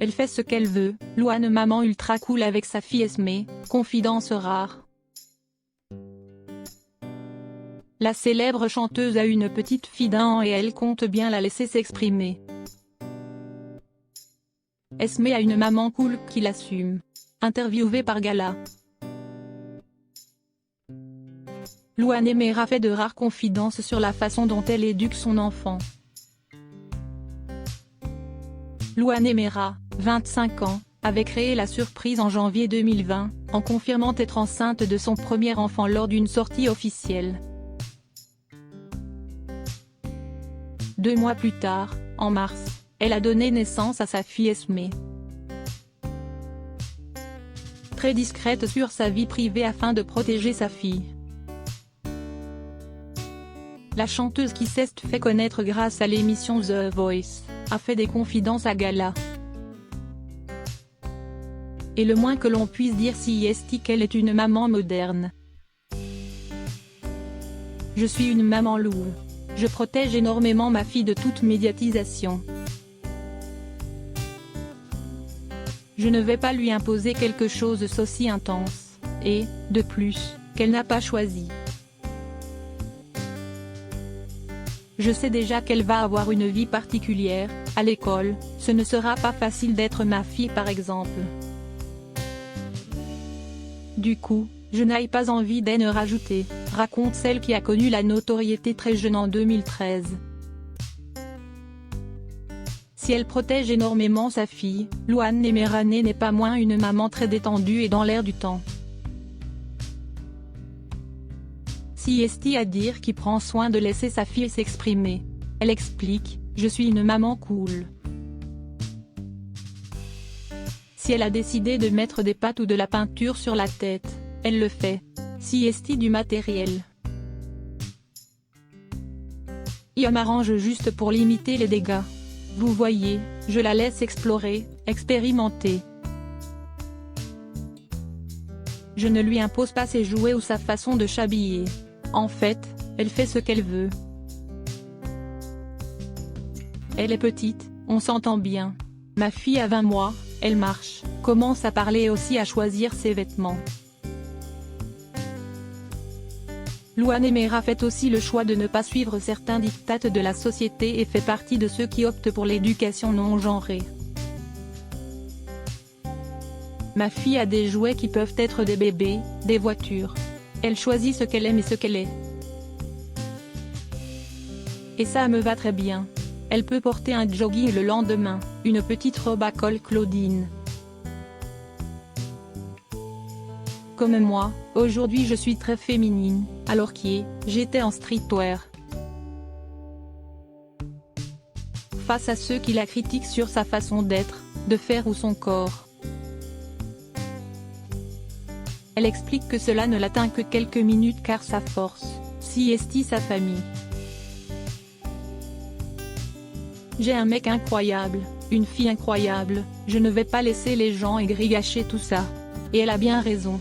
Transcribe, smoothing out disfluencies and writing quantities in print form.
elle fait ce qu'elle veut. Louane, maman ultra cool avec sa fille Esmé, confidence rare. La célèbre chanteuse a une petite fille d'1 an et elle compte bien la laisser s'exprimer. Esmé a une maman cool qui l'assume. Interviewée par Gala. Louane Aimera fait de rares confidences sur la façon dont elle éduque son enfant. Louane Aimera, 25 ans, avait créé la surprise en janvier 2020, en confirmant être enceinte de son premier enfant lors d'une sortie officielle. 2 mois plus tard, en mars, elle a donné naissance à sa fille Esmé. Très discrète sur sa vie privée afin de protéger sa fille. La chanteuse qui s'est fait connaître grâce à l'émission The Voice, a fait des confidences à Gala. Et le moins que l'on puisse dire si est qu'elle est une maman moderne. Je suis une maman louve. Je protège énormément ma fille de toute médiatisation. Je ne vais pas lui imposer quelque chose d'aussi intense, et, de plus, qu'elle n'a pas choisi. Je sais déjà qu'elle va avoir une vie particulière, à l'école, ce ne sera pas facile d'être ma fille par exemple. Du coup, je n'ai pas envie d'en rajouter, raconte celle qui a connu la notoriété très jeune en 2013. Si elle protège énormément sa fille, Louane Aimera n'est pas moins une maman très détendue et dans l'air du temps. Si est à dire qui prend soin de laisser sa fille s'exprimer. Elle explique, je suis une maman cool. Si elle a décidé de mettre des pâtes ou de la peinture sur la tête, elle le fait. Si est du matériel. Il m'arrange juste pour limiter les dégâts. Vous voyez, je la laisse explorer, expérimenter. Je ne lui impose pas ses jouets ou sa façon de s'habiller. En fait, elle fait ce qu'elle veut. Elle est petite, on s'entend bien. Ma fille a 20 mois, elle marche, commence à parler et aussi à choisir ses vêtements. Louane Aimera fait aussi le choix de ne pas suivre certains diktats de la société et fait partie de ceux qui optent pour l'éducation non genrée. Ma fille a des jouets qui peuvent être des bébés, des voitures. Elle choisit ce qu'elle aime et ce qu'elle est. Et ça me va très bien. Elle peut porter un jogging et le lendemain, une petite robe à col Claudine. Comme moi, aujourd'hui je suis très féminine, alors qu'hier, j'étais en streetwear. Face à ceux qui la critiquent sur sa façon d'être, de faire ou son corps. Elle explique que cela ne l'atteint que quelques minutes car sa force, si est sa famille. J'ai un mec incroyable, une fille incroyable, je ne vais pas laisser les gens gâcher tout ça. Et elle a bien raison.